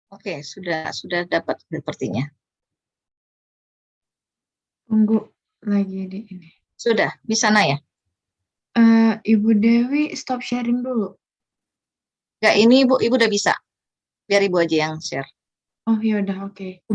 Oke, sudah dapat sepertinya. Tunggu lagi di ini. Sudah, bisa Naya? Ibu Dewi stop sharing dulu. Enggak, ini Ibu udah bisa. Biar Ibu aja yang share. Oh ya udah, oke.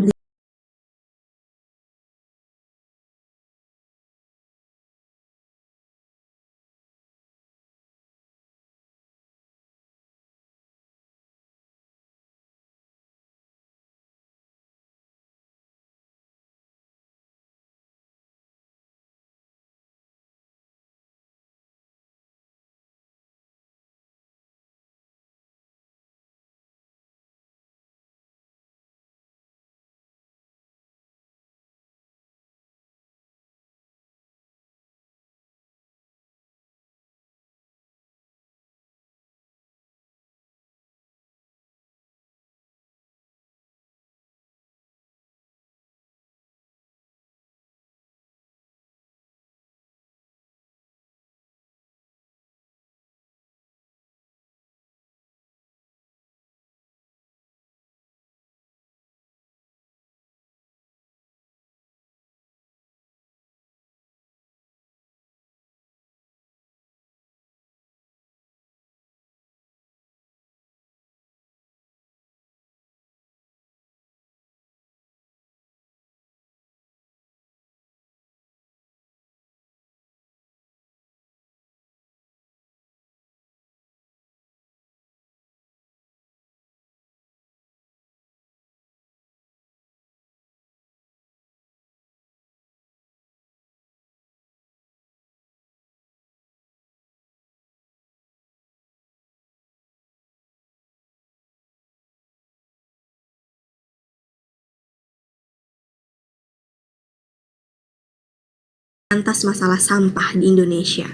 Atas masalah sampah di Indonesia.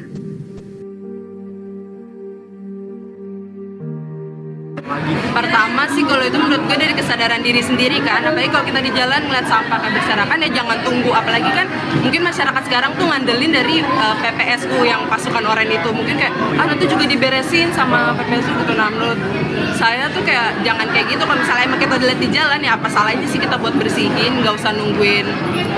Pertama sih kalau itu menurut gue dari kesadaran diri sendiri kan, apalagi kalau kita di jalan ngeliat sampah kayak berserakan ya jangan tunggu, apalagi kan mungkin masyarakat sekarang tuh ngandelin dari PPSU yang pasukan oranye itu, mungkin kayak nanti juga diberesin sama PPSU gitu. Nah menurut saya tuh kayak jangan kayak gitu, kalau misalnya emang kita dilihat di jalan ya apa salahnya sih kita buat bersihin, nggak usah nungguin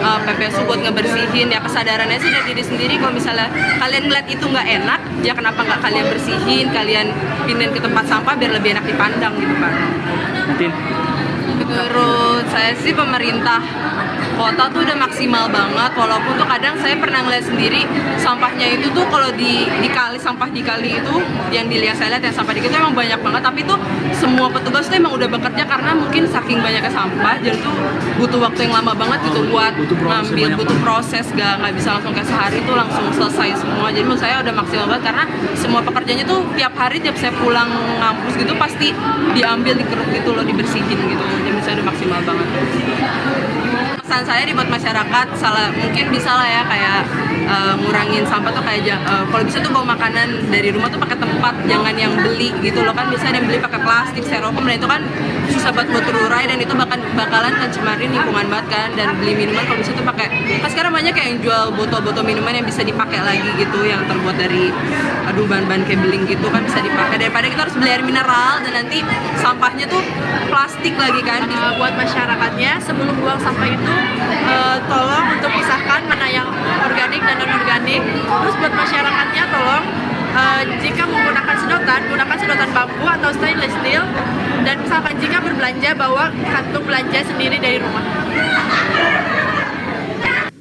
PPSU buat ngebersihin. Ya kesadarannya sih dari diri sendiri, kalau misalnya kalian ngeliat itu nggak enak ya kenapa nggak kalian bersihin, kalian pindahin ke tempat sampah biar lebih enak dipandang gitu kan. Menurut saya sih pemerintah kota tuh udah maksimal banget, walaupun tuh kadang saya pernah ngeliat sendiri sampahnya itu tuh kalau di kali, sampah di kali itu yang dilihat saya lihat yang sampah di itu emang banyak banget, tapi tuh semua petugas tuh emang udah bekerja karena mungkin saking banyaknya sampah jadi tuh butuh waktu yang lama banget gitu buat ngambil, butuh proses, nggak bisa langsung kayak sehari tuh langsung selesai semua. Jadi menurut saya udah maksimal banget karena semua pekerjaannya tuh tiap hari tiap saya pulang ngampus gitu pasti diambil, dikeruk gitu loh, dibersihin gitu. Jadi menurut saya udah maksimal banget. Pesan saya dibuat masyarakat mungkin bisa lah ya kayak ngurangin sampah tuh kayak kalau bisa tuh bawa makanan dari rumah tuh pakai tempat, jangan yang beli gitu loh, kan bisa yang beli pakai plastik, styrofoam, dan itu kan susah banget buat terurai dan itu bakalan mencemarin lingkungan banget kan. Dan beli minuman kalau bisa tuh pakai, kan sekarang banyak kayak yang jual botol-botol minuman yang bisa dipakai lagi gitu, yang terbuat dari bahan-bahan kayak beling gitu kan bisa dipakai, daripada kita harus beli air mineral dan nanti sampahnya tuh plastik lagi kan. Buat masyarakatnya sebelum buang sampah itu tolong untuk pisahkan mana yang organik dan non-organik. Terus buat masyarakatnya tolong jika menggunakan sedotan, gunakan sedotan bambu atau stainless steel, dan misalkan jika berbelanja bawa kantung belanja sendiri dari rumah.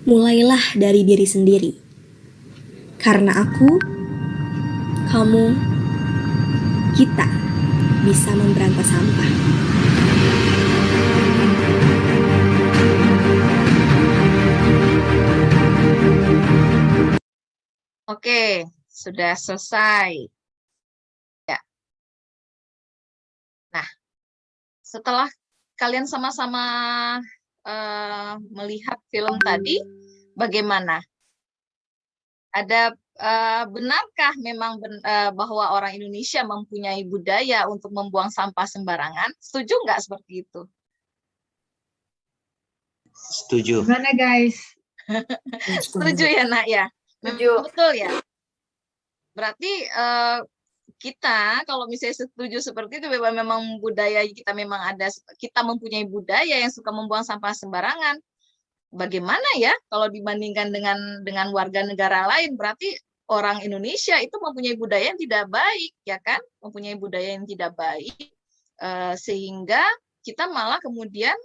Mulailah dari diri sendiri. Karena aku, kamu, kita bisa memberantas sampah. Oke, sudah selesai. Ya. Nah, setelah kalian sama-sama melihat film tadi, bagaimana? Ada benarkah memang bahwa orang Indonesia mempunyai budaya untuk membuang sampah sembarangan? Setuju nggak seperti itu? Setuju. Gimana guys? Setuju ya Nak ya? Setuju. Betul ya. Berarti kita kalau misalnya setuju seperti itu, memang budaya kita memang ada, kita mempunyai budaya yang suka membuang sampah sembarangan. Bagaimana ya kalau dibandingkan dengan warga negara lain? Berarti orang Indonesia itu mempunyai budaya yang tidak baik, ya kan? Mempunyai budaya yang tidak baik, sehingga kita malah kemudian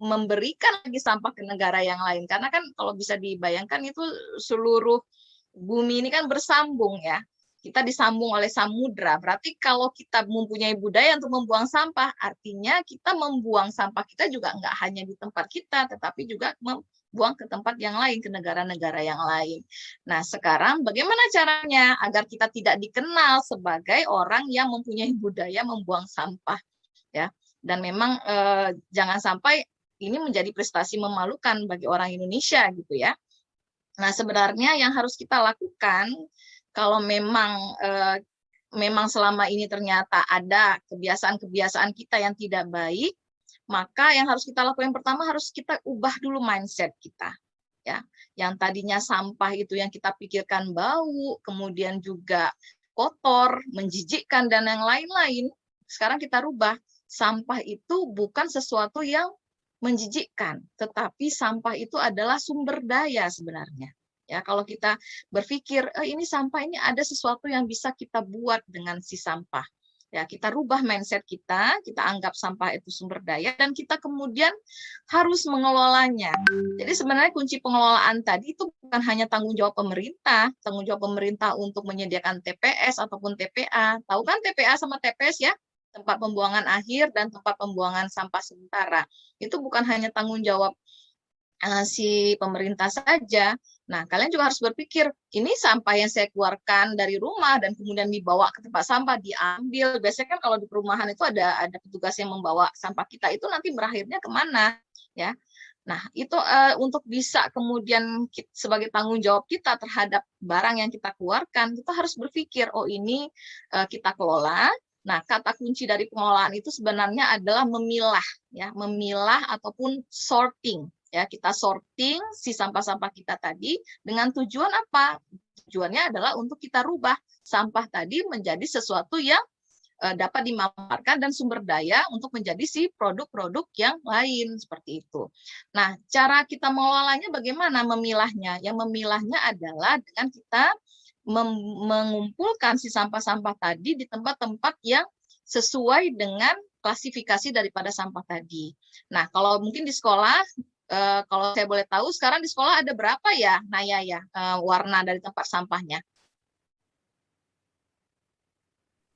memberikan lagi sampah ke negara yang lain. Karena kan kalau bisa dibayangkan itu seluruh bumi ini kan bersambung ya. Kita disambung oleh samudra. Berarti kalau kita mempunyai budaya untuk membuang sampah, artinya kita membuang sampah kita juga nggak hanya di tempat kita, tetapi juga membuang ke tempat yang lain, ke negara-negara yang lain. Nah, sekarang bagaimana caranya agar kita tidak dikenal sebagai orang yang mempunyai budaya membuang sampah, ya? Dan memang jangan sampai ini menjadi prestasi memalukan bagi orang Indonesia gitu ya. Nah, sebenarnya yang harus kita lakukan kalau memang selama ini ternyata ada kebiasaan-kebiasaan kita yang tidak baik, maka yang harus kita lakukan yang pertama harus kita ubah dulu mindset kita. Ya, yang tadinya sampah itu yang kita pikirkan bau, kemudian juga kotor, menjijikkan dan yang lain-lain. Sekarang kita rubah, sampah itu bukan sesuatu yang menjijikkan, tetapi sampah itu adalah sumber daya sebenarnya. Ya, kalau kita berpikir ini sampah ini ada sesuatu yang bisa kita buat dengan si sampah. Ya, kita rubah mindset kita anggap sampah itu sumber daya dan kita kemudian harus mengelolanya. Jadi sebenarnya kunci pengelolaan tadi itu bukan hanya tanggung jawab pemerintah untuk menyediakan TPS ataupun TPA. Tahu kan TPA sama TPS ya? Tempat pembuangan akhir dan tempat pembuangan sampah sementara. Itu bukan hanya tanggung jawab si pemerintah saja. Nah, kalian juga harus berpikir, ini sampah yang saya keluarkan dari rumah dan kemudian dibawa ke tempat sampah, diambil. Biasanya kan kalau di perumahan itu ada petugas yang membawa sampah kita, itu nanti berakhirnya kemana? Ya. Nah, itu untuk bisa kemudian sebagai tanggung jawab kita terhadap barang yang kita keluarkan, kita harus berpikir, oh ini kita kelola. Nah, kata kunci dari pengelolaan itu sebenarnya adalah memilah, ya, memilah ataupun sorting. Ya, kita sorting si sampah-sampah kita tadi dengan tujuan apa? Tujuannya adalah untuk kita rubah sampah tadi menjadi sesuatu yang dapat dimanfaatkan dan sumber daya untuk menjadi si produk-produk yang lain seperti itu. Nah, cara kita mengelolanya bagaimana memilahnya? Yang memilahnya adalah dengan kita mengumpulkan si sampah-sampah tadi di tempat-tempat yang sesuai dengan klasifikasi daripada sampah tadi. Nah, kalau mungkin di sekolah, kalau saya boleh tahu, sekarang di sekolah ada berapa ya, Naya ya, warna dari tempat sampahnya?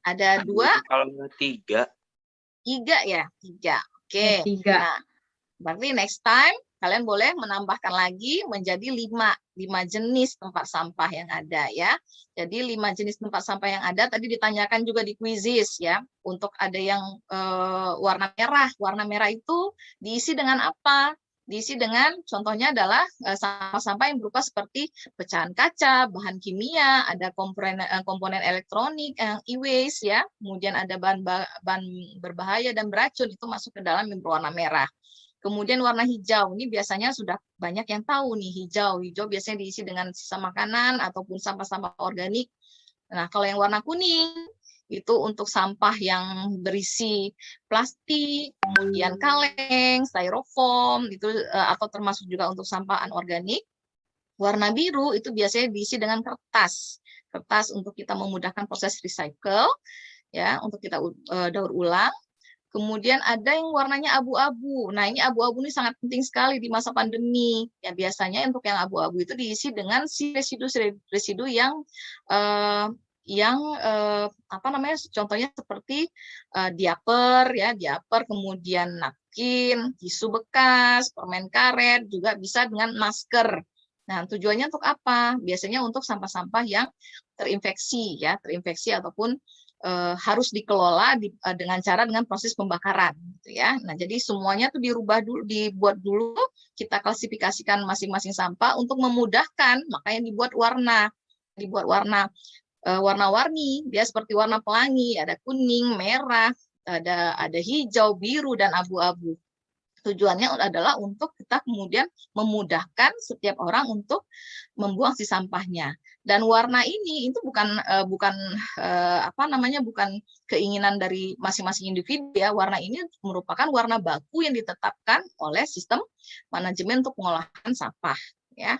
Ada 2? Kalau 3. 3 ya? 3. Oke. 3. Nah, berarti next time kalian boleh menambahkan lagi menjadi 5 jenis tempat sampah yang ada ya. Jadi 5 jenis tempat sampah yang ada tadi ditanyakan juga di quizzes ya. Untuk ada yang warna merah. Warna merah itu diisi dengan apa? Diisi dengan contohnya adalah sampah-sampah yang berupa seperti pecahan kaca, bahan kimia, ada komponen elektronik, e-waste ya, kemudian ada bahan berbahaya dan beracun itu masuk ke dalam yang berwarna merah. Kemudian warna hijau ini biasanya sudah banyak yang tahu nih hijau biasanya diisi dengan sisa makanan ataupun sampah-sampah organik. Nah, kalau yang warna kuning itu untuk sampah yang berisi plastik, kemudian kaleng, styrofoam, itu atau termasuk juga untuk sampah anorganik. Warna biru itu biasanya diisi dengan kertas untuk kita memudahkan proses recycle, ya, untuk kita daur ulang. Kemudian ada yang warnanya abu-abu. Nah, ini abu-abu ini sangat penting sekali di masa pandemi. Ya, biasanya untuk yang abu-abu itu diisi dengan si residu yang apa namanya, contohnya seperti diaper ya, kemudian napkin, tisu bekas, permen karet, juga bisa dengan masker. Nah, tujuannya untuk apa? Biasanya untuk sampah-sampah yang terinfeksi ya, ataupun harus dikelola dengan proses pembakaran gitu ya. Nah, jadi semuanya tuh dibuat dulu, kita klasifikasikan masing-masing sampah untuk memudahkan, makanya dibuat warna-warni, dia seperti warna pelangi, ada kuning, merah, ada hijau, biru dan abu-abu. Tujuannya adalah untuk kita kemudian memudahkan setiap orang untuk membuang si sampahnya. Dan warna ini itu bukan bukan keinginan dari masing-masing individu ya. Warna ini merupakan warna baku yang ditetapkan oleh sistem manajemen untuk pengolahan sampah ya.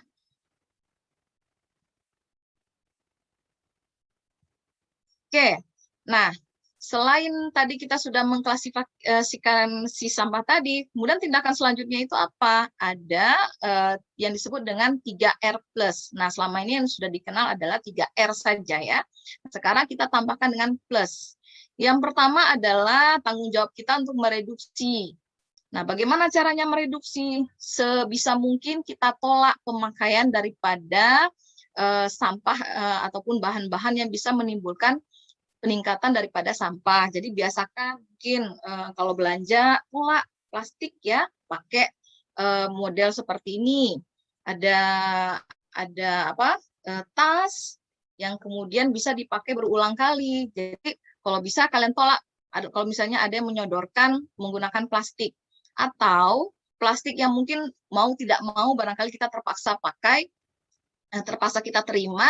Oke. Nah, selain tadi kita sudah mengklasifikasikan si sampah tadi, kemudian tindakan selanjutnya itu apa? Ada yang disebut dengan 3R+. Nah, selama ini yang sudah dikenal adalah 3R saja ya. Sekarang kita tambahkan dengan plus. Yang pertama adalah tanggung jawab kita untuk mereduksi. Nah, bagaimana caranya mereduksi? Sebisa mungkin kita tolak pemakaian daripada sampah ataupun bahan-bahan yang bisa menimbulkan peningkatan daripada sampah. Jadi biasakan mungkin kalau belanja tolak plastik ya, pakai model seperti ini. Ada tas yang kemudian bisa dipakai berulang kali. Jadi kalau bisa kalian tolak. Kalau misalnya ada yang menyodorkan menggunakan plastik atau plastik yang mungkin mau tidak mau barangkali kita terpaksa pakai, terpaksa kita terima.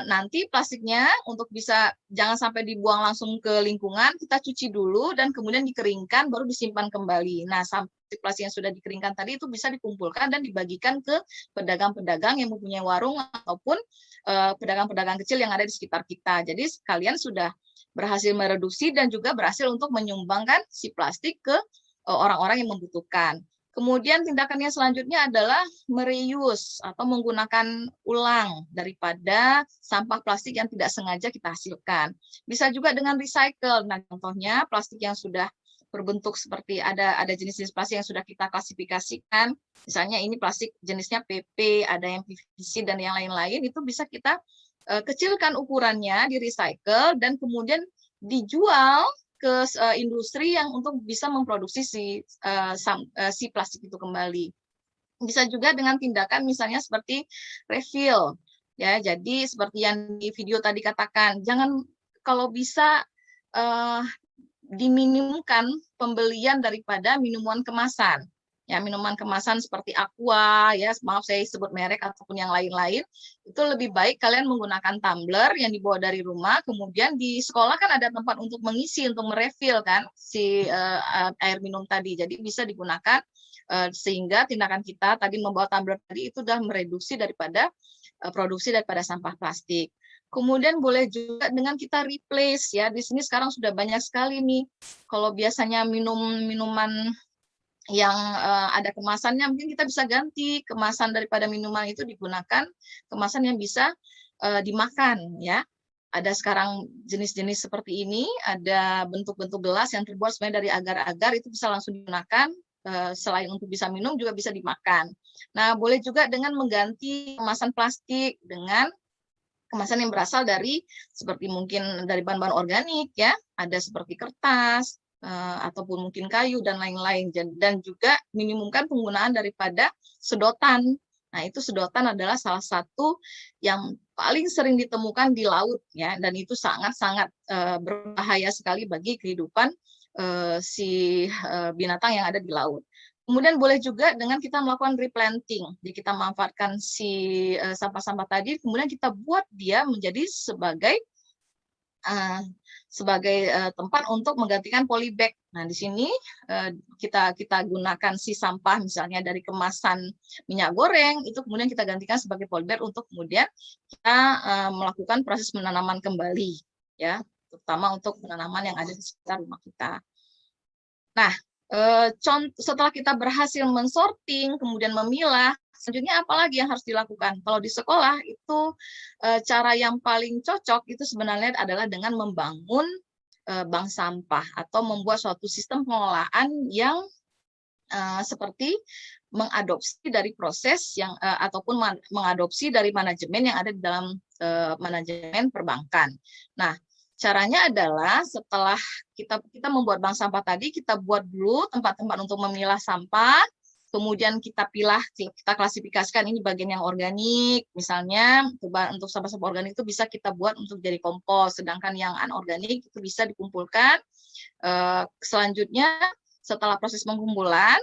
Nanti plastiknya untuk bisa jangan sampai dibuang langsung ke lingkungan, kita cuci dulu dan kemudian dikeringkan baru disimpan kembali. Nah, plastik yang sudah dikeringkan tadi itu bisa dikumpulkan dan dibagikan ke pedagang-pedagang yang mempunyai warung ataupun pedagang-pedagang kecil yang ada di sekitar kita. Jadi kalian sudah berhasil mereduksi dan juga berhasil untuk menyumbangkan si plastik ke orang-orang yang membutuhkan. Kemudian tindakannya selanjutnya adalah mereuse atau menggunakan ulang daripada sampah plastik yang tidak sengaja kita hasilkan. Bisa juga dengan recycle. Nah, contohnya plastik yang sudah berbentuk seperti ada jenis-jenis plastik yang sudah kita klasifikasikan. Misalnya ini plastik jenisnya PP, ada yang PVC dan yang lain-lain, itu bisa kita kecilkan ukurannya, di recycle dan kemudian dijual ke industri yang untuk bisa memproduksi si plastik itu kembali. Bisa juga dengan tindakan misalnya seperti refill ya. Jadi seperti yang di video tadi katakan, jangan kalau bisa diminimumkan pembelian daripada minuman kemasan. Ya, minuman kemasan seperti Aqua, ya, maaf saya sebut merek ataupun yang lain-lain, itu lebih baik kalian menggunakan tumbler yang dibawa dari rumah, kemudian di sekolah kan ada tempat untuk mengisi, untuk merefill kan si air minum tadi, jadi bisa digunakan sehingga tindakan kita tadi membawa tumbler tadi itu sudah mereduksi daripada produksi daripada sampah plastik. Kemudian boleh juga dengan kita replace ya, di sini sekarang sudah banyak sekali nih, kalau biasanya minuman yang ada kemasannya, mungkin kita bisa ganti kemasan daripada minuman itu digunakan kemasan yang bisa dimakan ya. Ada sekarang jenis-jenis seperti ini, ada bentuk-bentuk gelas yang terbuat sebenarnya dari agar-agar, itu bisa langsung digunakan, selain untuk bisa minum juga bisa dimakan. Nah, boleh juga dengan mengganti kemasan plastik dengan kemasan yang berasal dari seperti mungkin dari bahan-bahan organik ya, ada seperti kertas, ataupun mungkin kayu dan lain-lain, dan juga minimumkan penggunaan daripada sedotan. Nah, itu sedotan adalah salah satu yang paling sering ditemukan di laut ya, dan itu sangat-sangat berbahaya sekali bagi kehidupan si binatang yang ada di laut. Kemudian boleh juga dengan kita melakukan replanting, jadi kita manfaatkan si sampah-sampah tadi, kemudian kita buat dia menjadi sebagai tempat untuk menggantikan polybag. Nah, di sini kita gunakan si sampah misalnya dari kemasan minyak goreng, itu kemudian kita gantikan sebagai polybag untuk kemudian kita melakukan proses penanaman kembali ya, terutama untuk penanaman yang ada di sekitar rumah kita. Nah, setelah kita berhasil mensorting, kemudian memilah, selanjutnya apa lagi yang harus dilakukan? Kalau di sekolah itu cara yang paling cocok itu sebenarnya adalah dengan membangun bank sampah atau membuat suatu sistem pengelolaan yang seperti mengadopsi dari proses yang ataupun mengadopsi dari manajemen yang ada di dalam manajemen perbankan. Nah, caranya adalah setelah kita membuat bank sampah tadi, kita buat dulu tempat-tempat untuk memilah sampah, kemudian kita pilah, kita klasifikasikan ini bagian yang organik, misalnya untuk sampah-sampah organik itu bisa kita buat untuk jadi kompos, sedangkan yang anorganik itu bisa dikumpulkan. Selanjutnya setelah proses pengumpulan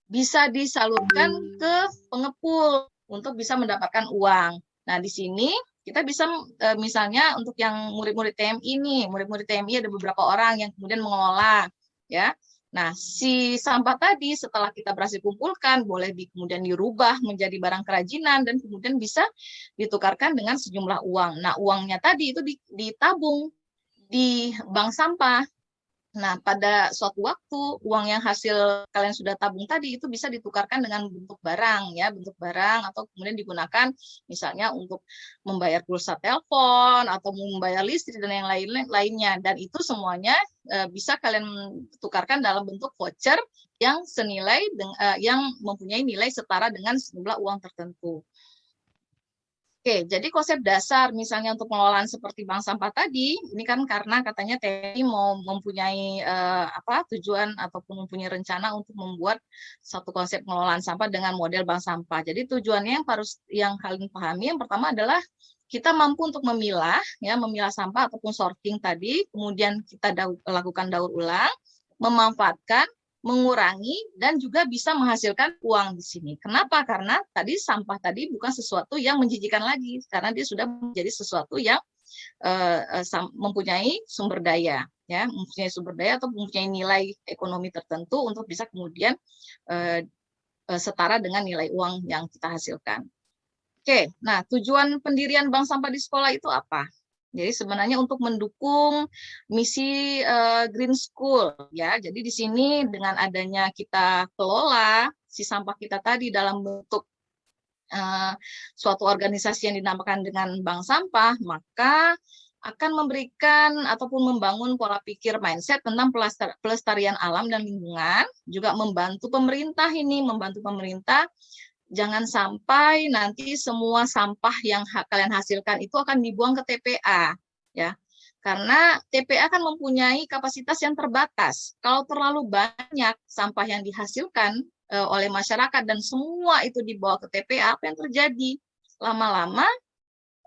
bisa disalurkan ke pengepul untuk bisa mendapatkan uang. Nah, di sini kita bisa misalnya untuk yang murid-murid TMI nih, murid-murid TMI ada beberapa orang yang kemudian mengelola, ya. Nah, si sampah tadi setelah kita berhasil kumpulkan, boleh kemudian dirubah menjadi barang kerajinan dan kemudian bisa ditukarkan dengan sejumlah uang. Nah, uangnya tadi itu ditabung di bank sampah. Nah, pada suatu waktu uang yang hasil kalian sudah tabung tadi itu bisa ditukarkan dengan bentuk barang, ya, bentuk barang, atau kemudian digunakan misalnya untuk membayar pulsa telepon atau membayar listrik dan yang lainnya. Dan itu semuanya bisa kalian tukarkan dalam bentuk voucher yang senilai yang mempunyai nilai setara dengan sejumlah uang tertentu. Oke, jadi konsep dasar misalnya untuk pengelolaan seperti bank sampah tadi, ini kan karena katanya TNI mau mempunyai tujuan ataupun mempunyai rencana untuk membuat satu konsep pengelolaan sampah dengan model bank sampah. Jadi tujuannya yang kalian pahami, yang pertama adalah kita mampu untuk memilah sampah ataupun sorting tadi, kemudian kita lakukan daur ulang, memanfaatkan, mengurangi, dan juga bisa menghasilkan uang di sini. Kenapa? Karena tadi sampah tadi bukan sesuatu yang menjijikan lagi, karena dia sudah menjadi sesuatu yang mempunyai sumber daya, ya, mempunyai sumber daya atau mempunyai nilai ekonomi tertentu untuk bisa kemudian setara dengan nilai uang yang kita hasilkan. Oke, nah tujuan pendirian bank sampah di sekolah itu apa? Jadi sebenarnya untuk mendukung misi Green School, ya. Jadi di sini dengan adanya kita kelola si sampah kita tadi dalam bentuk suatu organisasi yang dinamakan dengan bank sampah, maka akan memberikan ataupun membangun pola pikir mindset tentang pelestarian alam dan lingkungan, juga membantu pemerintah jangan sampai nanti semua sampah yang kalian hasilkan itu akan dibuang ke TPA, ya. Karena TPA kan mempunyai kapasitas yang terbatas. Kalau terlalu banyak sampah yang dihasilkan oleh masyarakat dan semua itu dibawa ke TPA, apa yang terjadi? Lama-lama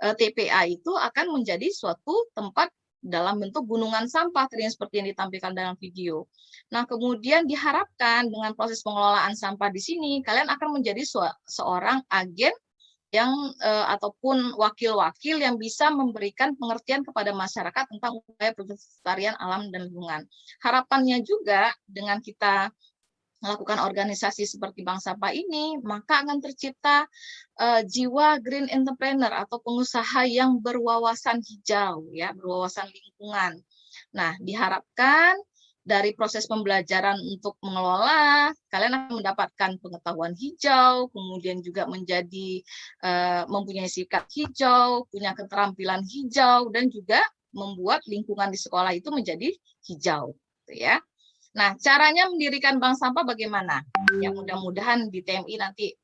TPA itu akan menjadi suatu tempat dalam bentuk gunungan sampah tadi yang seperti yang ditampilkan dalam video. Nah, kemudian diharapkan dengan proses pengelolaan sampah di sini, kalian akan menjadi seorang agen yang ataupun wakil-wakil yang bisa memberikan pengertian kepada masyarakat tentang upaya pelestarian alam dan lingkungan. Harapannya juga dengan kita melakukan organisasi seperti bank sampah ini, maka akan tercipta jiwa green entrepreneur atau pengusaha yang berwawasan hijau, ya, berwawasan lingkungan. Nah, diharapkan dari proses pembelajaran untuk mengelola, kalian akan mendapatkan pengetahuan hijau, kemudian juga mempunyai sikap hijau, punya keterampilan hijau, dan juga membuat lingkungan di sekolah itu menjadi hijau, gitu ya. Nah, caranya mendirikan bank sampah bagaimana? Ya, mudah-mudahan di TMI nanti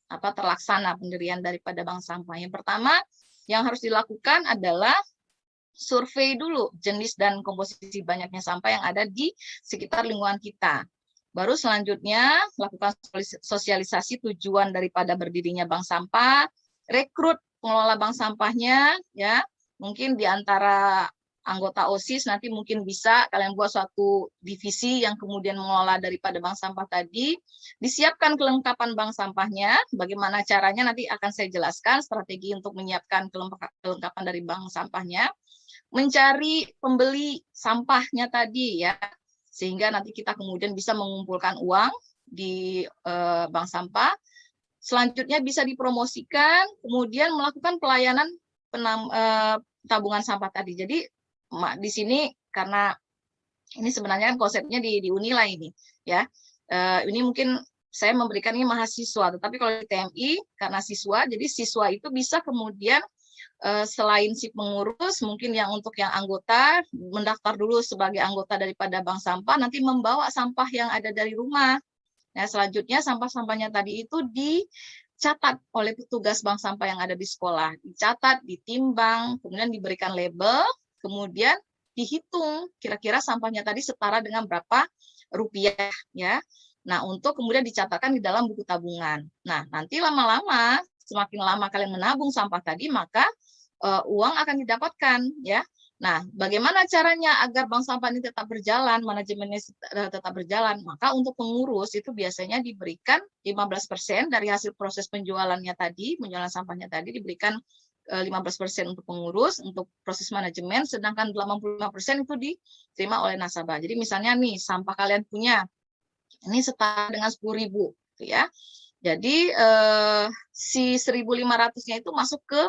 terlaksana pendirian daripada bank sampah. Yang pertama yang harus dilakukan adalah survei dulu jenis dan komposisi banyaknya sampah yang ada di sekitar lingkungan kita. Baru selanjutnya lakukan sosialisasi tujuan daripada berdirinya bank sampah, rekrut pengelola bank sampahnya, ya. Mungkin di antara anggota OSIS nanti mungkin bisa kalian buat suatu divisi yang kemudian mengelola daripada bank sampah tadi. Disiapkan kelengkapan bank sampahnya, bagaimana caranya nanti akan saya jelaskan strategi untuk menyiapkan kelengkapan dari bank sampahnya. Mencari pembeli sampahnya tadi, ya, sehingga nanti kita kemudian bisa mengumpulkan uang di bank sampah. Selanjutnya bisa dipromosikan, kemudian melakukan pelayanan tabungan sampah tadi. Jadi di sini karena ini sebenarnya konsepnya di Unila ini, ya. Ini mungkin saya memberikan ini mahasiswa, tetapi kalau di TMI karena siswa, jadi siswa itu bisa kemudian selain si pengurus, mungkin untuk yang anggota mendaftar dulu sebagai anggota daripada bank sampah, nanti membawa sampah yang ada dari rumah. Nah, selanjutnya sampah-sampahnya tadi itu dicatat oleh petugas bank sampah yang ada di sekolah, dicatat, ditimbang, kemudian diberikan label, kemudian dihitung kira-kira sampahnya tadi setara dengan berapa rupiah, ya. Nah, untuk kemudian dicatatkan di dalam buku tabungan. Nah, nanti lama-lama, semakin lama kalian menabung sampah tadi, maka uang akan didapatkan, ya. Nah, bagaimana caranya agar bank sampah ini tetap berjalan, manajemennya tetap berjalan? Maka untuk pengurus itu biasanya diberikan 15% dari hasil proses penjualannya tadi, penjualan sampahnya tadi diberikan 15% untuk pengurus, untuk proses manajemen, sedangkan 85% itu diterima oleh nasabah. Jadi misalnya nih, sampah kalian punya, ini setara dengan 10.000, gitu ya. Jadi si 1.500-nya itu masuk ke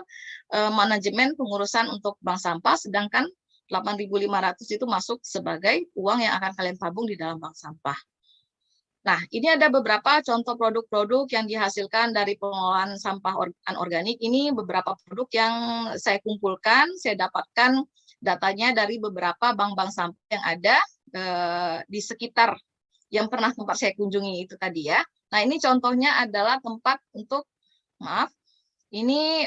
manajemen pengurusan untuk bank sampah, sedangkan 8.500 itu masuk sebagai uang yang akan kalian tabung di dalam bank sampah. Nah, ini ada beberapa contoh produk-produk yang dihasilkan dari pengelolaan sampah anorganik. Ini beberapa produk yang saya kumpulkan, saya dapatkan datanya dari beberapa bank-bank sampah yang ada di sekitar yang pernah tempat saya kunjungi itu tadi ya. Nah, ini contohnya adalah tempat untuk, ini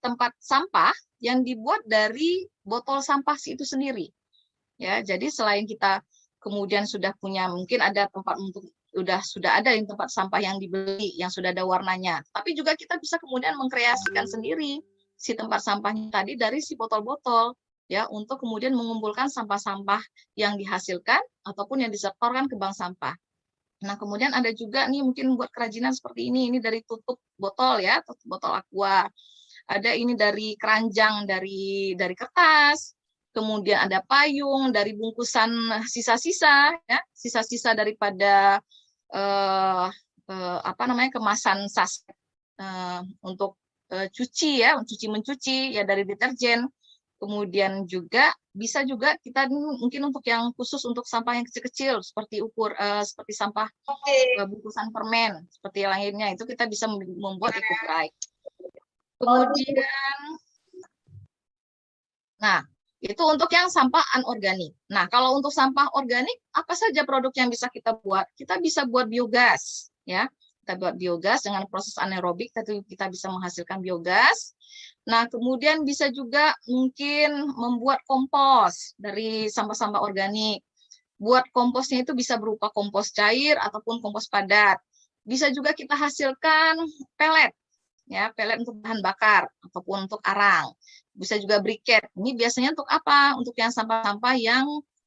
tempat sampah yang dibuat dari botol sampah itu sendiri. Ya, jadi selain kita kemudian sudah punya, mungkin ada tempat untuk sudah ada yang tempat sampah yang dibeli yang sudah ada warnanya, tapi juga kita bisa kemudian mengkreasikan sendiri si tempat sampahnya tadi dari si botol-botol ya, untuk kemudian mengumpulkan sampah-sampah yang dihasilkan ataupun yang disetorkan ke bank sampah. Nah, kemudian ada juga nih mungkin buat kerajinan seperti ini dari tutup botol ya, tutup botol aqua. Ada ini dari keranjang dari kertas, kemudian ada payung dari bungkusan sisa-sisa ya, sisa-sisa daripada kemasan saset untuk cuci ya, mencuci ya, dari deterjen. Kemudian juga bisa juga kita mungkin untuk yang khusus untuk sampah yang kecil-kecil seperti seperti sampah bungkusan permen seperti yang lainnya, itu kita bisa membuat eco-bright. Kemudian, nah itu untuk yang sampah anorganik. Nah, kalau untuk sampah organik, apa saja produk yang bisa kita buat? Kita bisa buat biogas ya. Kita buat biogas dengan proses anaerobik, kita bisa menghasilkan biogas. Nah, kemudian bisa juga mungkin membuat kompos dari sampah-sampah organik. Buat komposnya itu bisa berupa kompos cair ataupun kompos padat. Bisa juga kita hasilkan pelet, ya, pelet untuk bahan bakar ataupun untuk arang. Bisa juga briket. Ini biasanya untuk apa? Untuk yang sampah-sampah yang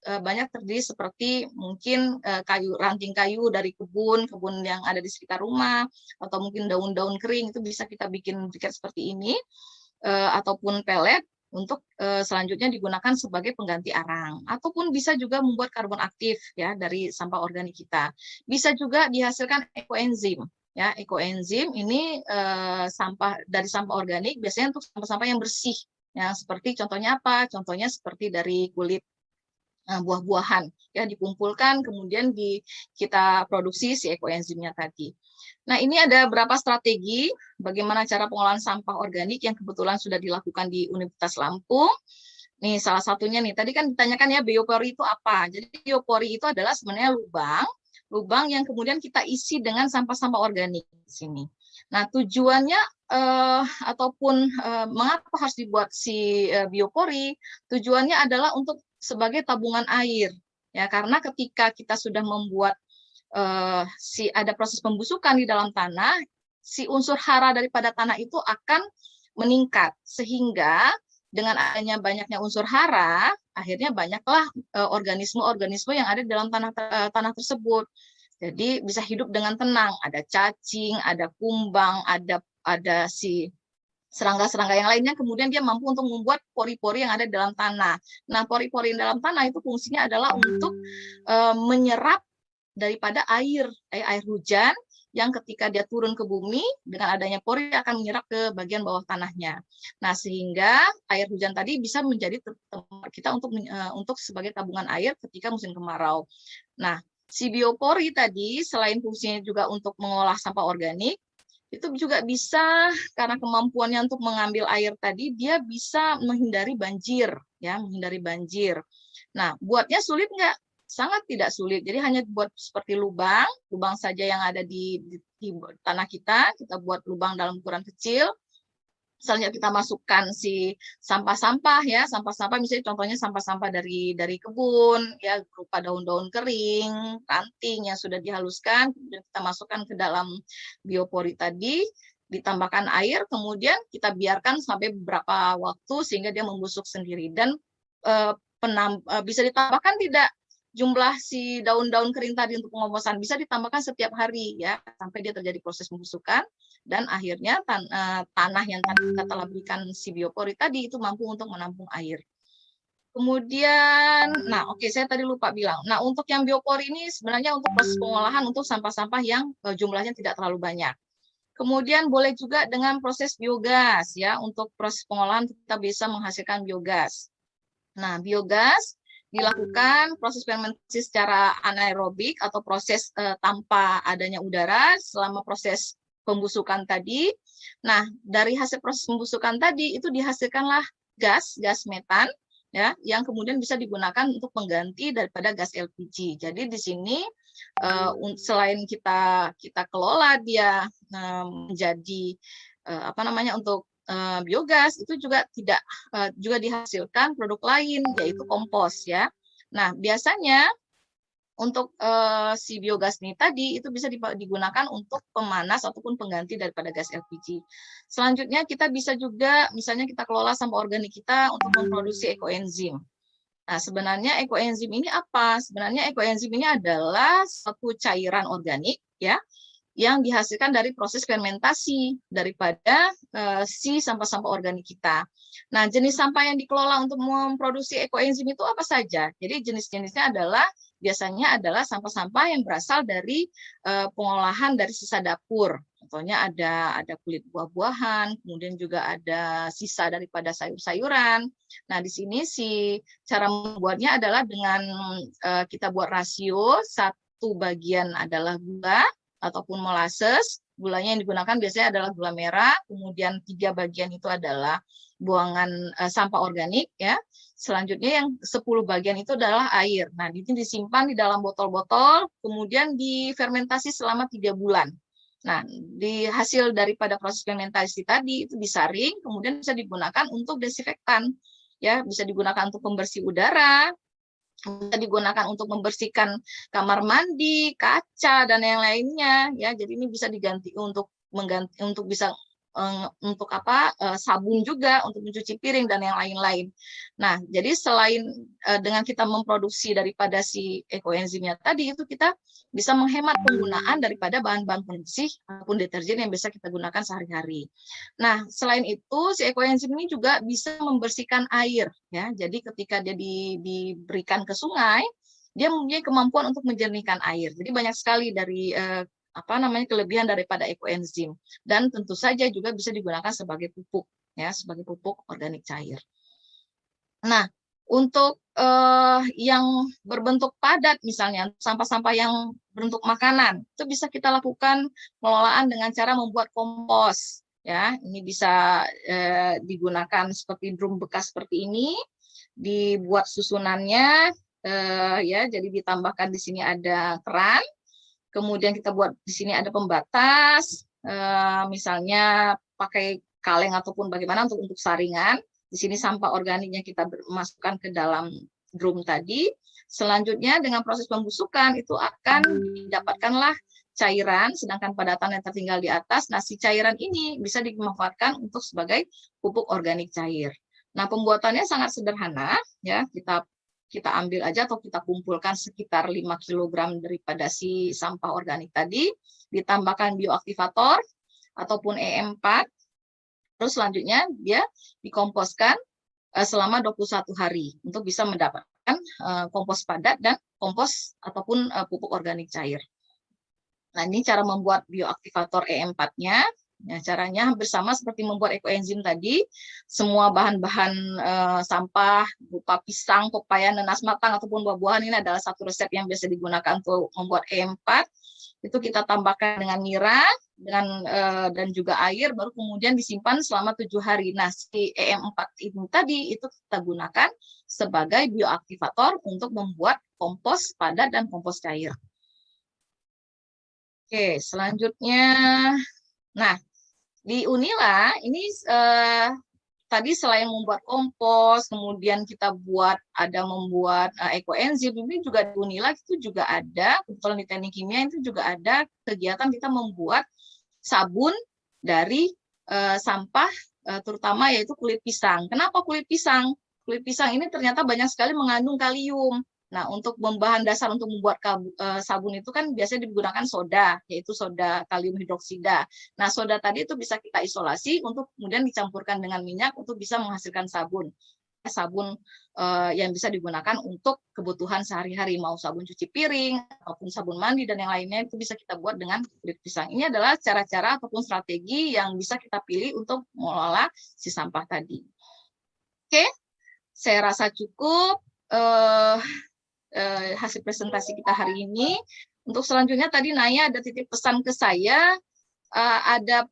banyak terdiri seperti mungkin ranting kayu dari kebun yang ada di sekitar rumah, atau mungkin daun-daun kering, itu bisa kita bikin briket seperti ini, ataupun pelet untuk selanjutnya digunakan sebagai pengganti arang, ataupun bisa juga membuat karbon aktif ya dari sampah organik kita. Bisa juga dihasilkan ekoenzim ya. Ekoenzim ini dari sampah organik biasanya untuk sampah-sampah yang bersih ya, seperti contohnya apa? Contohnya seperti dari kulit buah-buahan ya, dikumpulkan kemudian kita produksi si ekoenzimnya tadi. Nah, ini ada beberapa strategi bagaimana cara pengolahan sampah organik yang kebetulan sudah dilakukan di Universitas Lampung. Nih, salah satunya nih, tadi kan ditanyakan ya biopori itu apa. Jadi biopori itu adalah sebenarnya lubang yang kemudian kita isi dengan sampah-sampah organik di sini. Nah, tujuannya ataupun mengapa harus dibuat si biopori? Tujuannya adalah untuk sebagai tabungan air ya, karena ketika kita sudah membuat ada proses pembusukan di dalam tanah, si unsur hara daripada tanah itu akan meningkat, sehingga dengan adanya banyaknya unsur hara, akhirnya banyaklah organisme-organisme yang ada di dalam tanah tersebut. Jadi bisa hidup dengan tenang. Ada cacing, ada kumbang, ada si serangga-serangga yang lainnya, kemudian dia mampu untuk membuat pori-pori yang ada di dalam tanah. Nah, pori-pori yang dalam tanah itu fungsinya adalah untuk menyerap daripada air hujan yang ketika dia turun ke bumi, dengan adanya pori akan menyerap ke bagian bawah tanahnya. Nah, sehingga air hujan tadi bisa menjadi tempat kita untuk sebagai tabungan air ketika musim kemarau. Nah, si biopori tadi selain fungsinya juga untuk mengolah sampah organik, itu juga bisa karena kemampuannya untuk mengambil air tadi, dia bisa menghindari banjir ya, menghindari banjir. Nah, buatnya sulit nggak? Sangat tidak sulit. Jadi hanya buat seperti lubang saja yang ada di tanah kita buat lubang dalam ukuran kecil. Misalnya kita masukkan si sampah-sampah ya, sampah-sampah misalnya contohnya sampah-sampah dari kebun ya, berupa daun-daun kering, ranting yang sudah dihaluskan, kemudian kita masukkan ke dalam biopori tadi, ditambahkan air, kemudian kita biarkan sampai beberapa waktu sehingga dia membusuk sendiri. Dan bisa ditambahkan tidak jumlah si daun-daun kering tadi untuk pengomposan, bisa ditambahkan setiap hari ya sampai dia terjadi proses pembusukan dan akhirnya tanah yang tadi kita telah berikan si biopori tadi itu mampu untuk menampung air. Kemudian, nah oke, saya tadi lupa bilang. Nah, untuk yang biopori ini sebenarnya untuk proses pengolahan untuk sampah-sampah yang jumlahnya tidak terlalu banyak. Kemudian boleh juga dengan proses biogas ya, untuk proses pengolahan kita bisa menghasilkan biogas. Nah, biogas dilakukan proses fermentasi secara anaerobik atau proses tanpa adanya udara selama proses pembusukan tadi. Nah, dari hasil proses pembusukan tadi itu dihasilkanlah gas metan ya, yang kemudian bisa digunakan untuk pengganti daripada gas LPG. Jadi di sini selain kita kelola dia menjadi untuk biogas, itu juga juga dihasilkan produk lain yaitu kompos ya. Nah, biasanya untuk si biogas ini tadi itu bisa digunakan untuk pemanas ataupun pengganti daripada gas LPG. Selanjutnya kita bisa juga misalnya kita kelola sampah organik kita untuk memproduksi ekoenzim. Nah, sebenarnya ekoenzim ini apa? Sebenarnya ekoenzim ini adalah satu cairan organik ya yang dihasilkan dari proses fermentasi daripada si sampah-sampah organik kita. Nah, jenis sampah yang dikelola untuk memproduksi ekoenzim itu apa saja? Jadi jenis-jenisnya biasanya adalah sampah-sampah yang berasal dari pengolahan dari sisa dapur. Contohnya ada kulit buah-buahan, kemudian juga ada sisa daripada sayur-sayuran. Nah, di sini cara membuatnya adalah dengan kita buat rasio 1 bagian adalah gula ataupun molasses. Gulanya yang digunakan biasanya adalah gula merah, kemudian 3 bagian itu adalah buangan sampah organik ya. Selanjutnya yang 10 bagian itu adalah air. Nah, ini disimpan di dalam botol-botol, kemudian difermentasi selama 3 bulan. Nah, di hasil daripada proses fermentasi tadi itu disaring, kemudian bisa digunakan untuk desinfektan ya, bisa digunakan untuk pembersih udara, bisa digunakan untuk membersihkan kamar mandi, kaca dan yang lainnya ya. Jadi ini bisa diganti untuk bisa sabun juga untuk mencuci piring dan yang lain-lain. Nah, jadi selain dengan kita memproduksi daripada si ekoenzimnya tadi itu kita bisa menghemat penggunaan daripada bahan-bahan pembersih ataupun deterjen yang bisa kita gunakan sehari-hari. Nah, selain itu si ekoenzim ini juga bisa membersihkan air ya. Jadi ketika dia diberikan ke sungai, dia mempunyai kemampuan untuk menjernihkan air. Jadi banyak sekali dari kelebihan daripada ekoenzim, dan tentu saja juga bisa digunakan sebagai pupuk ya, sebagai pupuk organik cair. Nah, untuk yang berbentuk padat misalnya sampah-sampah yang berbentuk makanan itu bisa kita lakukan pengelolaan dengan cara membuat kompos ya. Ini bisa digunakan seperti drum bekas seperti ini, dibuat susunannya ya, jadi ditambahkan di sini ada keran. Kemudian kita buat di sini ada pembatas, misalnya pakai kaleng ataupun bagaimana untuk saringan. Di sini sampah organiknya kita masukkan ke dalam drum tadi. Selanjutnya dengan proses pembusukan itu akan didapatkanlah cairan, sedangkan padatan yang tertinggal di atas. Nah, si cairan ini bisa dimanfaatkan untuk sebagai pupuk organik cair. Nah, pembuatannya sangat sederhana ya. Kita ambil aja atau kita kumpulkan sekitar 5 kg daripada si sampah organik tadi, ditambahkan bioaktivator ataupun EM4, terus selanjutnya dia dikomposkan selama 21 hari untuk bisa mendapatkan kompos padat dan kompos ataupun pupuk organik cair. Nah, ini cara membuat bioaktivator EM4-nya. Ya, caranya hampir sama seperti membuat ekoenzim tadi. Semua bahan-bahan sampah berupa pisang, pepaya, nanas matang ataupun buah-buahan ini adalah satu resep yang biasa digunakan untuk membuat EM4. Itu kita tambahkan dengan nira dan juga air, baru kemudian disimpan selama 7 hari. Nah, si EM4 ini tadi itu kita gunakan sebagai bioaktivator untuk membuat kompos padat dan kompos cair. Oke, selanjutnya, nah, di Unila ini tadi selain membuat kompos, kemudian kita membuat ekoenzim, ini juga di Unila itu juga ada, kebetulan di teknik kimia itu juga ada kegiatan kita membuat sabun dari sampah, terutama yaitu kulit pisang. Kenapa kulit pisang? kulit pisang ini ternyata banyak sekali mengandung kalium. Nah, untuk bahan dasar untuk membuat sabun itu kan biasanya digunakan soda, yaitu soda kalium hidroksida. Nah, soda tadi itu bisa kita isolasi untuk kemudian dicampurkan dengan minyak untuk bisa menghasilkan sabun. Sabun yang bisa digunakan untuk kebutuhan sehari-hari, mau sabun cuci piring, ataupun sabun mandi, dan yang lainnya itu bisa kita buat dengan kulit pisang. Ini adalah cara-cara ataupun strategi yang bisa kita pilih untuk mengelola si sampah tadi. Oke, saya rasa cukup hasil presentasi kita hari ini. Untuk selanjutnya tadi Naya ada titip pesan ke saya, ada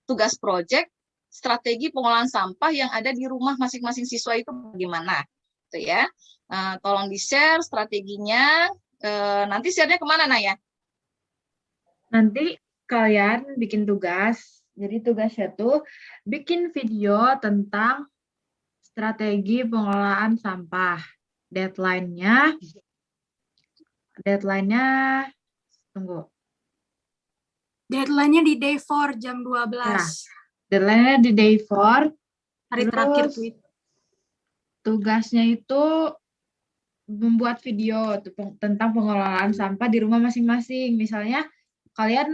tugas project strategi pengolahan sampah yang ada di rumah masing-masing siswa itu bagaimana, gitu ya. Tolong di-share strateginya. Nanti share-nya kemana, Naya? Nanti kalian bikin tugas. Jadi tugasnya tuh bikin video tentang strategi pengelolaan sampah. Deadline-nya, tunggu. Deadline-nya di day 4 jam 12. Nah, deadline-nya di day 4. Hari terakhir tweet. Tugasnya itu membuat video tentang pengelolaan sampah di rumah masing-masing. Misalnya, kalian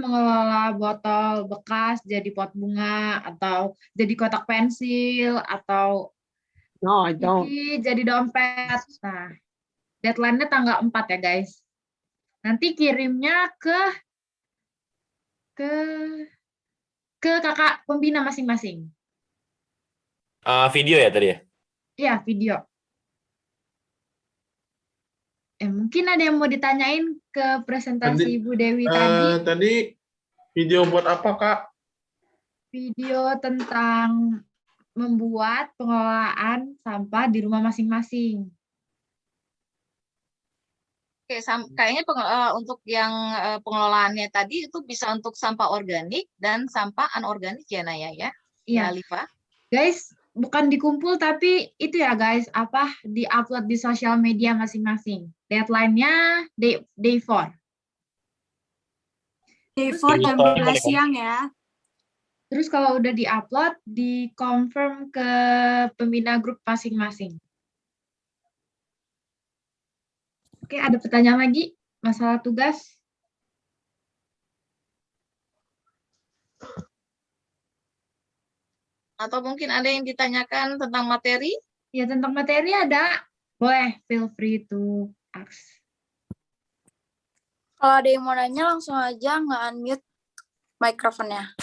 mengelola botol bekas jadi pot bunga, atau jadi kotak pensil, atau jadi dompet. Nah, deadline-nya tanggal 4 ya, guys. Nanti kirimnya ke kakak pembina masing-masing. Video ya tadi ya? Iya, video. Mungkin ada yang mau ditanyain ke presentasi Ibu Dewi tadi. Tadi video buat apa, Kak? Video tentang membuat pengelolaan sampah di rumah masing-masing. Oke, kayaknya untuk yang pengelolaannya tadi itu bisa untuk sampah organik dan sampah anorganik ya, Naya ya? Iya. Alifa. Guys, bukan dikumpul tapi itu ya guys, di-upload di sosial media masing-masing. Deadline-nya day 4. Day 4 jam 12 siang ya. Terus kalau udah di-upload, di-confirm ke pembina grup masing-masing. Oke, ada pertanyaan lagi? Masalah tugas? Atau mungkin ada yang ditanyakan tentang materi? Ya, tentang materi ada. Boleh, feel free to ask. Kalau ada yang mau nanya, langsung aja nge-unmute mikrofonnya.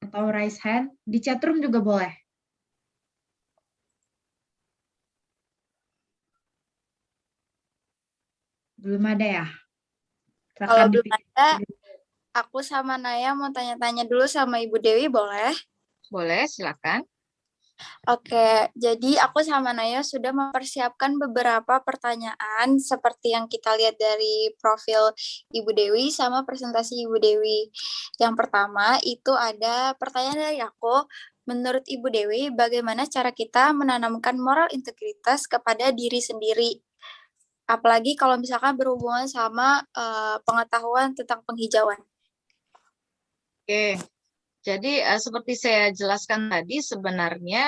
Atau raise hand. Di chatroom juga boleh. Belum ada ya? Kalau belum ada, aku sama Naya mau tanya-tanya dulu sama Ibu Dewi, boleh? Boleh, silakan. Oke, jadi aku sama Naya sudah mempersiapkan beberapa pertanyaan seperti yang kita lihat dari profil Ibu Dewi sama presentasi Ibu Dewi. Yang pertama itu ada pertanyaan dari aku, menurut Ibu Dewi bagaimana cara kita menanamkan moral integritas kepada diri sendiri? Apalagi kalau misalkan berhubungan sama pengetahuan tentang penghijauan. Oke. Jadi seperti saya jelaskan tadi, sebenarnya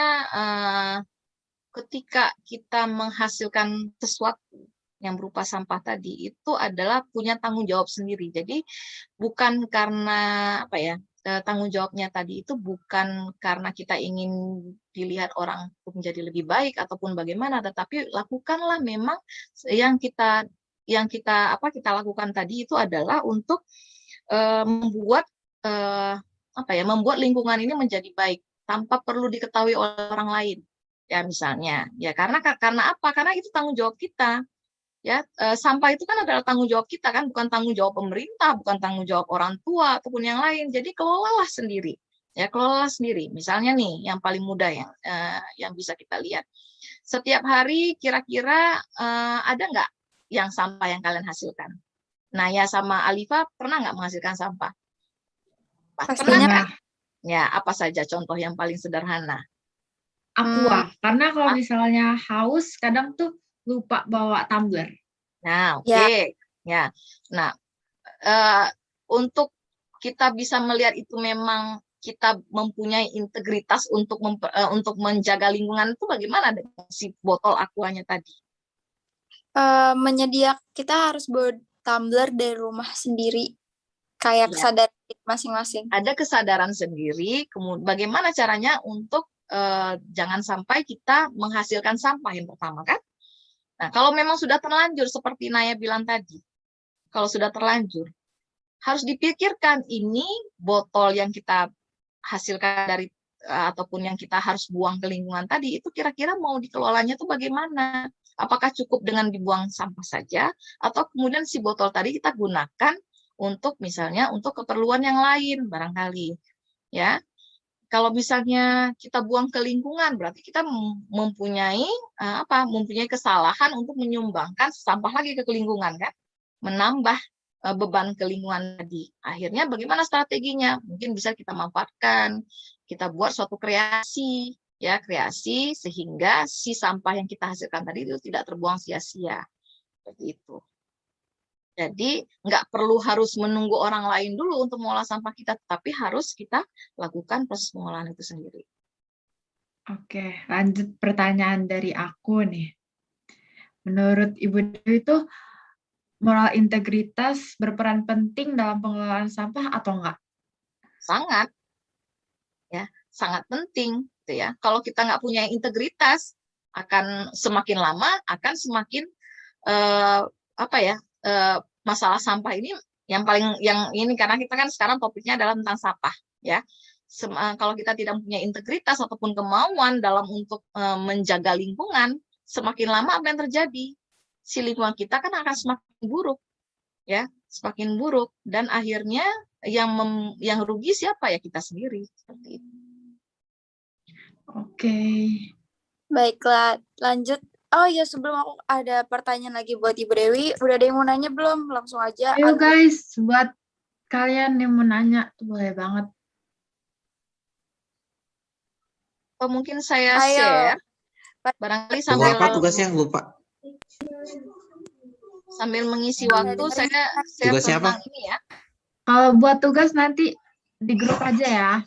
ketika kita menghasilkan sesuatu yang berupa sampah tadi, itu adalah punya tanggung jawab sendiri. Jadi bukan karena tanggung jawabnya tadi itu bukan karena kita ingin dilihat orang menjadi lebih baik ataupun bagaimana, tetapi lakukanlah memang yang kita lakukan tadi itu adalah untuk membuat lingkungan ini menjadi baik tanpa perlu diketahui oleh orang lain. Ya misalnya, ya karena apa? Karena itu tanggung jawab kita. Ya, sampah itu kan adalah tanggung jawab kita kan, bukan tanggung jawab pemerintah, bukan tanggung jawab orang tua ataupun yang lain. Jadi kelolalah sendiri. Ya, kelola sendiri. Misalnya nih, yang paling mudah yang bisa kita lihat. Setiap hari kira-kira ada nggak yang sampah yang kalian hasilkan? Naya sama Alifa pernah nggak menghasilkan sampah? Pastinya. Ya, apa saja contoh yang paling sederhana? Aqua, karena kalau misalnya haus, kadang tuh lupa bawa tumbler. Nah, oke. Ya. Nah, untuk kita bisa melihat itu memang kita mempunyai integritas untuk menjaga lingkungan itu bagaimana dengan si botol aquanya tadi? Kita harus bawa tumbler dari rumah sendiri, kayak Ya. kesadaran masing-masing. Ada kesadaran sendiri, kemudian bagaimana caranya untuk jangan sampai kita menghasilkan sampah yang pertama kan? Nah, kalau memang sudah terlanjur seperti Naya bilang tadi, kalau sudah terlanjur, harus dipikirkan ini botol yang kita hasilkan dari ataupun yang kita harus buang ke lingkungan tadi, itu kira-kira mau dikelolanya itu bagaimana? Apakah cukup dengan dibuang sampah saja, atau kemudian si botol tadi kita gunakan untuk misalnya untuk keperluan yang lain barangkali, ya. Kalau misalnya kita buang ke lingkungan, berarti kita mempunyai kesalahan untuk menyumbangkan sampah lagi ke lingkungan kan, menambah beban ke lingkungan tadi. Akhirnya bagaimana strateginya? Mungkin bisa kita manfaatkan, kita buat suatu kreasi, ya kreasi sehingga si sampah yang kita hasilkan tadi itu tidak terbuang sia-sia, seperti itu. Jadi nggak perlu harus menunggu orang lain dulu untuk mengolah sampah kita, tapi harus kita lakukan proses pengolahan itu sendiri. Oke, lanjut pertanyaan dari aku nih. Menurut Ibu Dewi itu moral integritas berperan penting dalam pengelolaan sampah atau enggak? Sangat, ya, sangat penting, gitu ya. Kalau kita nggak punya integritas, akan semakin lama akan semakin masalah sampah ini yang ini karena kita kan sekarang topiknya adalah tentang sampah, ya. Kalau kita tidak punya integritas ataupun kemauan dalam untuk menjaga lingkungan, semakin lama apa yang terjadi? Si lingkungan kita kan akan semakin buruk, ya, semakin buruk, dan akhirnya yang rugi siapa ya kita sendiri, seperti itu. Oke. Baiklah, lanjut. Oh iya, sebelum aku ada pertanyaan lagi buat Ibu Dewi, udah ada yang mau nanya belum? Langsung aja. Ayo guys, buat kalian yang mau nanya, boleh banget. Oh, mungkin saya Ayo. share, barangkali sambil Apa tugasnya? Lupa. mengisi waktu saya share Tugasnya tentang apa? ini ya. Kalau buat tugas nanti di grup aja ya.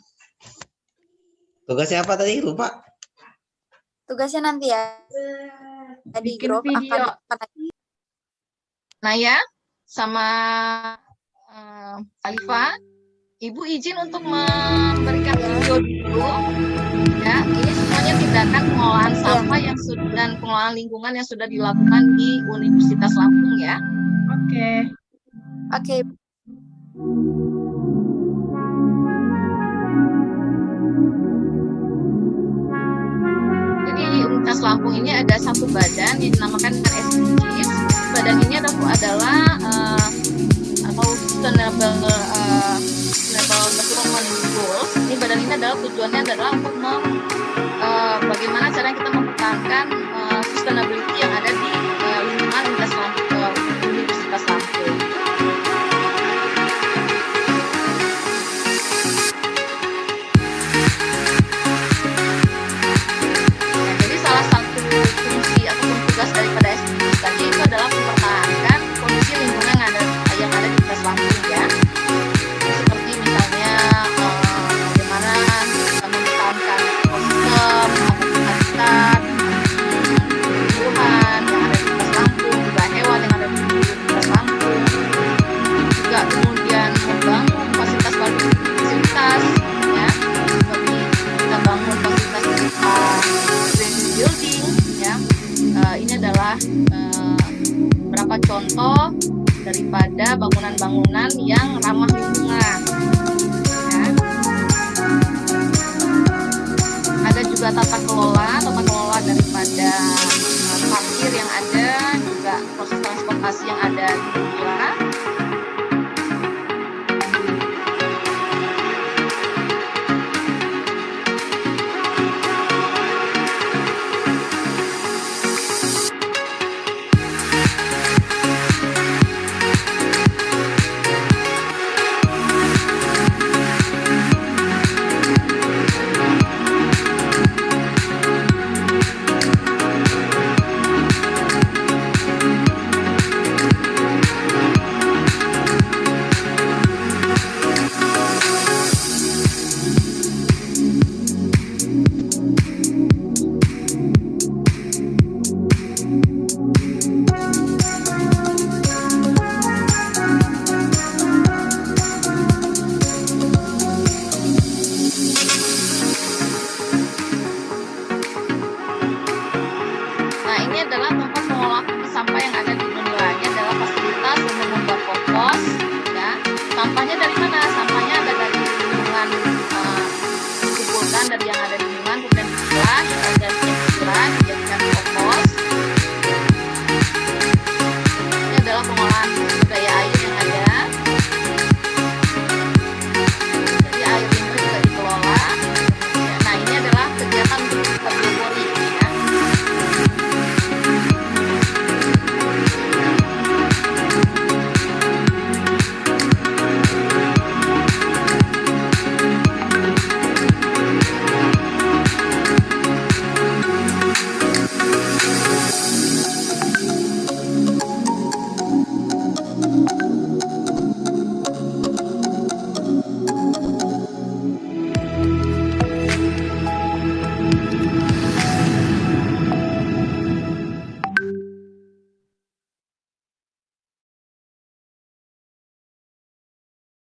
Tugasnya apa tadi? Lupa. Tugasnya nanti ya. Di Bikin grup video. Naya sama Alifa, Ibu izin untuk memberikan video dulu. Ya, ini semuanya tindakan pengolahan sampah yang sudah dan pengolahan lingkungan yang sudah dilakukan di Universitas Lampung ya. Oke. Oke. Jadi di Universitas Lampung ini ada satu badan yang dinamakan SDGs. Badan ini adalah Sustainable Development Goals. Ini badan ini adalah tujuannya adalah untuk bagaimana cara kita mempertahankan sustainability yang ada di lingkungan Universitas Lampung. Jadi salah satu fungsi ataupun tugas daripada SDGs tadi itu adalah mempertahankan kondisi lingkungan yang ada di Universitas Lampung ya. Seperti misalnya bagaimana mempertahankan ekosistem, habitat, tumbuhan yang ada di Universitas Lampung, juga hewan yang ada di Universitas Lampung. Juga kemudian membangun fasilitas ya, seperti kita bangun fasilitas green building ya. Ini adalah beberapa contoh daripada bangunan-bangunan yang ramah lingkungan. Ya. Ada juga tata kelola daripada parkir yang ada, juga proses transportasi yang ada di lingkungan.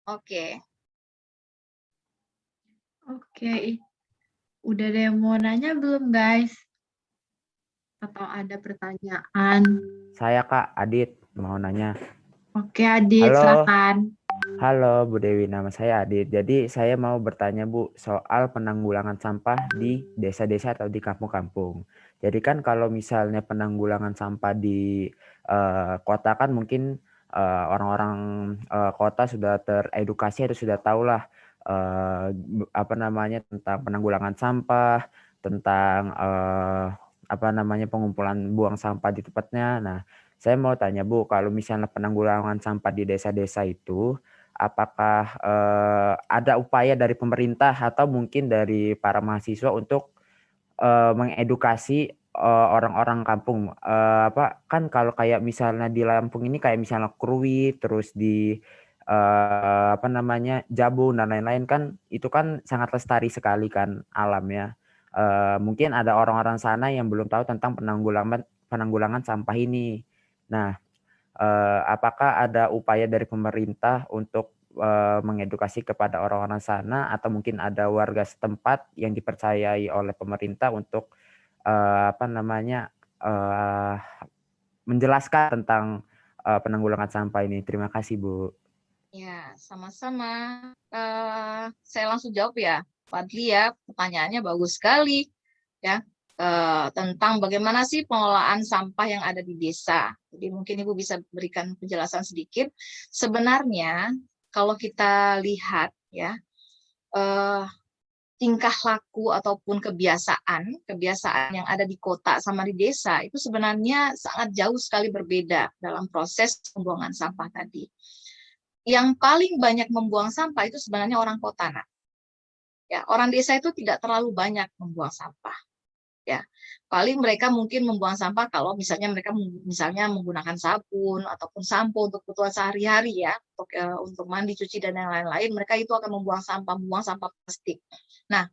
Oke. Oke, udah ada yang mau nanya belum guys? Atau ada pertanyaan? Saya Kak Adit mau nanya. Oke Adit, Halo. silakan. Halo Bu Dewi, nama saya Adit. Jadi saya mau bertanya Bu soal penanggulangan sampah di desa-desa atau di kampung-kampung. Jadi kan kalau misalnya penanggulangan sampah di kota kan mungkin orang-orang kota sudah teredukasi atau sudah tahulah apa namanya tentang penanggulangan sampah, tentang apa namanya pengumpulan buang sampah di tempatnya. Nah, saya mau tanya Bu, kalau misalnya penanggulangan sampah di desa-desa itu apakah ada upaya dari pemerintah atau mungkin dari para mahasiswa untuk mengedukasi orang-orang kampung? Apa kan kalau kayak misalnya di Lampung ini kayak misalnya Krui, terus di apa namanya Jabung dan lain-lain kan itu kan sangat lestari sekali kan alamnya. Mungkin ada orang-orang sana yang belum tahu tentang penanggulangan sampah ini. Nah, apakah ada upaya dari pemerintah untuk mengedukasi kepada orang-orang sana atau mungkin ada warga setempat yang dipercayai oleh pemerintah untuk apa namanya menjelaskan tentang penanggulangan sampah ini? Terima kasih Bu. Ya, sama-sama. Saya langsung jawab ya, Fadli ya. Pertanyaannya bagus sekali ya. Tentang bagaimana sih pengelolaan sampah yang ada di desa. Jadi mungkin Ibu bisa berikan penjelasan sedikit. Sebenarnya kalau kita lihat ya, tingkah laku ataupun kebiasaan yang ada di kota sama di desa itu sebenarnya sangat jauh sekali berbeda dalam proses pembuangan sampah tadi. Yang paling banyak membuang sampah itu sebenarnya orang kota, Nak. Ya, orang desa itu tidak terlalu banyak membuang sampah. Ya, paling mereka mungkin membuang sampah kalau misalnya mereka menggunakan sabun ataupun sampo untuk kebutuhan sehari-hari ya, untuk mandi, cuci dan yang lain-lain, mereka itu akan membuang sampah plastik. Nah,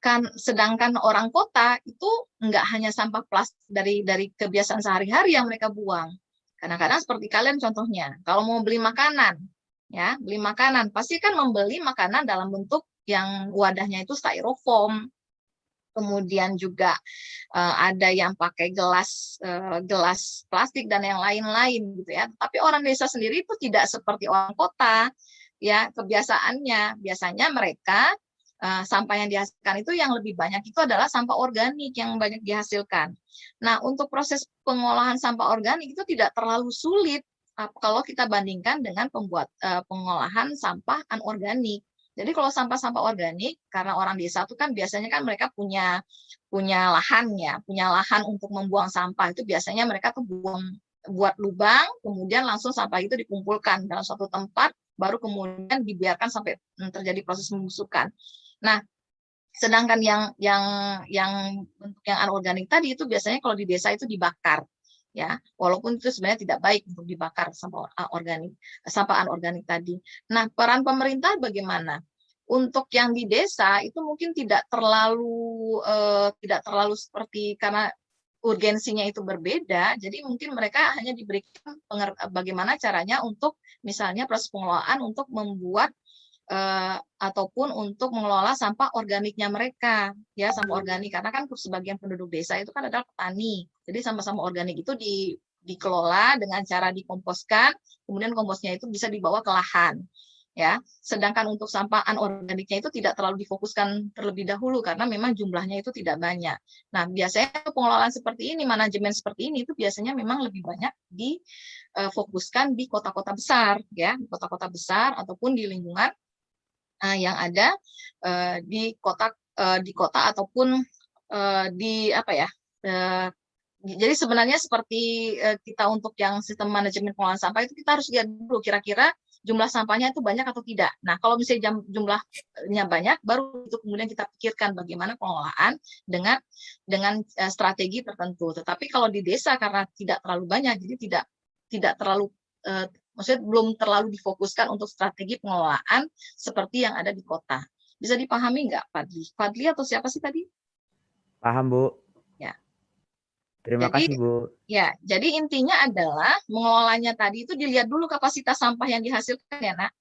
kan sedangkan orang kota itu enggak hanya sampah plastik dari kebiasaan sehari-hari yang mereka buang. Kadang-kadang seperti kalian contohnya, kalau mau beli makanan, ya, beli makanan pasti kan membeli makanan dalam bentuk yang wadahnya itu styrofoam. Kemudian juga ada yang pakai gelas plastik dan yang lain-lain gitu ya. Tapi orang desa sendiri itu tidak seperti orang kota ya, kebiasaannya. Biasanya mereka sampah yang dihasilkan itu yang lebih banyak itu adalah sampah organik yang banyak dihasilkan. Nah, untuk proses pengolahan sampah organik itu tidak terlalu sulit kalau kita bandingkan dengan pengolahan sampah anorganik. Jadi kalau sampah-sampah organik, karena orang desa itu kan biasanya kan mereka punya lahan ya, punya lahan untuk membuang sampah itu biasanya mereka tuh buat lubang, kemudian langsung sampah itu dikumpulkan dalam suatu tempat, baru kemudian dibiarkan sampai terjadi proses pembusukan. Nah, sedangkan yang bentuk yang anorganik tadi itu biasanya kalau di desa itu dibakar. Ya, walaupun itu sebenarnya tidak baik untuk dibakar sampah anorganik tadi. Nah, peran pemerintah bagaimana? Untuk yang di desa itu mungkin tidak terlalu seperti karena urgensinya itu berbeda, jadi mungkin mereka hanya diberikan bagaimana caranya untuk misalnya proses pengelolaan untuk membuat ataupun untuk mengelola sampah organiknya mereka, ya sampah organik karena kan sebagian penduduk desa itu kan adalah petani, jadi sampah-sampah organik itu dikelola dengan cara dikomposkan, kemudian komposnya itu bisa dibawa ke lahan, ya. Sedangkan untuk sampah anorganiknya itu tidak terlalu difokuskan terlebih dahulu karena memang jumlahnya itu tidak banyak. Nah, biasanya pengelolaan seperti ini, manajemen seperti ini itu biasanya memang lebih banyak difokuskan di kota-kota besar, ya, di kota-kota besar ataupun di lingkungan yang ada di kota ataupun di apa ya. Jadi sebenarnya seperti kita untuk yang sistem manajemen pengelolaan sampah itu kita harus lihat dulu kira-kira jumlah sampahnya itu banyak atau tidak. Nah, kalau misalnya jumlahnya banyak, baru itu kemudian kita pikirkan bagaimana pengelolaan dengan strategi tertentu. Tetapi kalau di desa karena tidak terlalu banyak, jadi tidak terlalu maksudnya belum terlalu difokuskan untuk strategi pengelolaan seperti yang ada di kota. Bisa dipahami nggak, Fadli? Fadli atau siapa sih tadi? Paham, Bu. Ya. Terima kasih, Bu. Ya, jadi intinya adalah mengelolanya tadi itu dilihat dulu kapasitas sampah yang dihasilkan ya, Nak.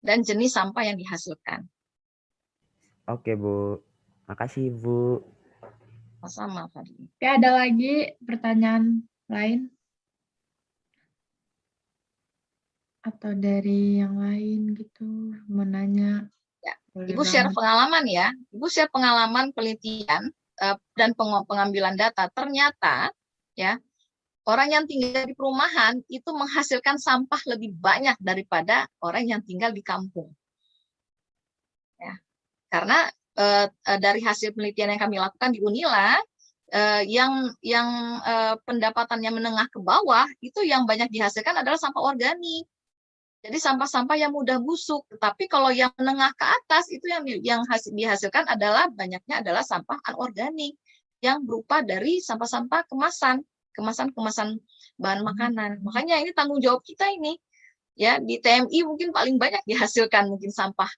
dan jenis sampah yang dihasilkan. Oke, Bu. Makasih, Bu. Sama-sama, Fadli. Oke, ada lagi pertanyaan lain? Atau dari yang lain gitu, mau nanya? Ya, Boleh Ibu share banget. pengalaman ya. Ibu share pengalaman penelitian dan pengambilan data. Ternyata ya, orang yang tinggal di perumahan itu menghasilkan sampah lebih banyak daripada orang yang tinggal di kampung. Ya, karena dari hasil penelitian yang kami lakukan di Unila, yang pendapatannya menengah ke bawah itu yang banyak dihasilkan adalah sampah organik. Jadi sampah-sampah yang mudah busuk. Tetapi kalau yang menengah ke atas itu yang dihasilkan adalah banyaknya adalah sampah anorganik yang berupa dari sampah-sampah kemasan bahan makanan. Makanya ini tanggung jawab kita ini. Ya, di TMI mungkin paling banyak dihasilkan mungkin sampah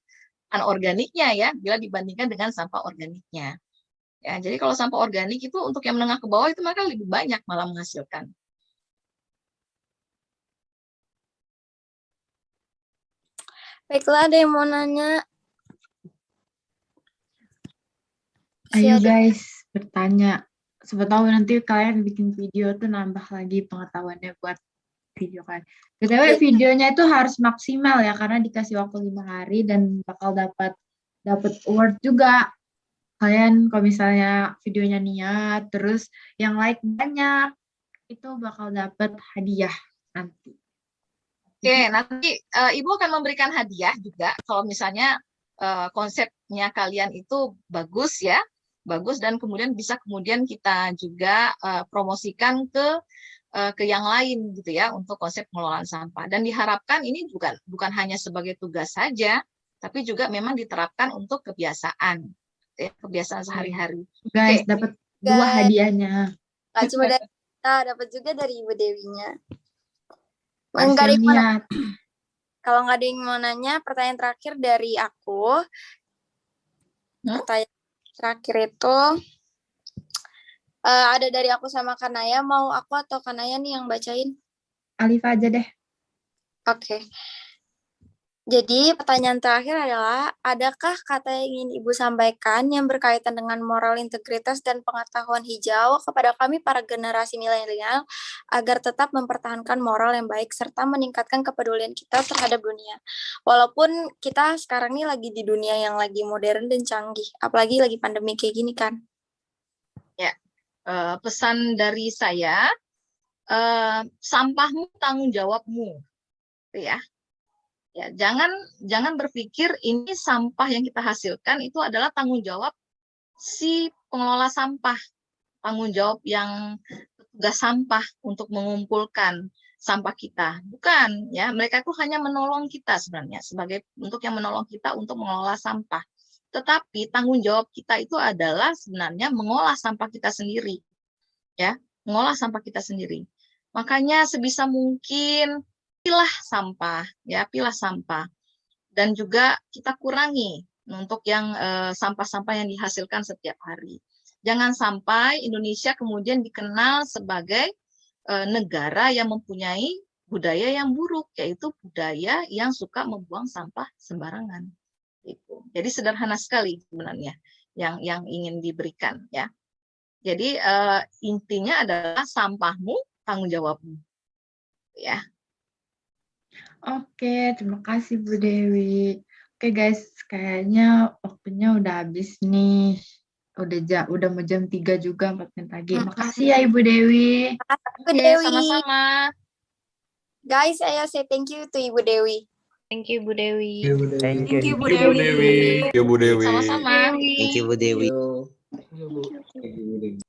anorganiknya ya bila dibandingkan dengan sampah organiknya. Ya, jadi kalau sampah organik itu untuk yang menengah ke bawah itu mereka lebih banyak malah menghasilkan. Baiklah, ada yang mau nanya? Ayo guys, bertanya. Siapa tahu nanti kalian bikin video tuh nambah lagi pengetahuannya buat video kan. BTW videonya itu harus maksimal ya, karena dikasih waktu 5 hari dan bakal dapat award juga. Kalian kalau misalnya videonya niat, terus yang like banyak, itu bakal dapat hadiah nanti. Oke, nanti Ibu akan memberikan hadiah juga kalau misalnya konsepnya kalian itu bagus ya, bagus dan kemudian bisa kita juga promosikan ke yang lain gitu ya untuk konsep pengelolaan sampah. Dan diharapkan ini juga bukan hanya sebagai tugas saja, tapi juga memang diterapkan untuk kebiasaan, ya, kebiasaan sehari-hari. Guys, dapat 2 hadiahnya. Nggak cuma dari kita, dapat juga dari Ibu Dewinya. Enggak ada yang niat. Kalau nggak ada yang mau nanya, pertanyaan terakhir dari aku. Pertanyaan terakhir itu ada dari aku sama Kanaya. Mau aku atau Kanaya nih yang bacain? Alifa aja deh. Oke. Jadi pertanyaan terakhir adalah, adakah kata yang ingin Ibu sampaikan yang berkaitan dengan moral integritas dan pengetahuan hijau kepada kami para generasi milenial agar tetap mempertahankan moral yang baik serta meningkatkan kepedulian kita terhadap dunia. Walaupun kita sekarang ini lagi di dunia yang lagi modern dan canggih, apalagi lagi pandemi kayak gini kan. Ya, pesan dari saya, sampahmu tanggung jawabmu, ya. Ya, jangan berpikir ini sampah yang kita hasilkan itu adalah tanggung jawab si pengelola sampah, tanggung jawab yang petugas sampah untuk mengumpulkan sampah kita. Bukan, ya, mereka itu hanya menolong kita sebenarnya untuk yang menolong kita untuk mengelola sampah. Tetapi tanggung jawab kita itu adalah sebenarnya mengolah sampah kita sendiri. Ya, mengolah sampah kita sendiri. Makanya sebisa mungkin pilah sampah, ya, pilah sampah. Dan juga kita kurangi untuk yang sampah-sampah yang dihasilkan setiap hari. Jangan sampai Indonesia kemudian dikenal sebagai negara yang mempunyai budaya yang buruk, yaitu budaya yang suka membuang sampah sembarangan. Itu. Jadi sederhana sekali sebenarnya yang ingin diberikan, ya. Jadi intinya adalah sampahmu tanggung jawabmu, ya. Oke, terima kasih Bu Dewi. Oke guys, kayaknya waktunya udah habis nih. Udah mau jam 3 juga, 4 menit lagi. Makasih ya Ibu Dewi. Ibu Dewi. Sama-sama. Guys, saya say thank you to Ibu Dewi. Thank you, Bu Dewi. Thank you. Bu Dewi. Ibu Dewi. Sama-sama. Thank you Bu Dewi. Thank you, Bu Dewi.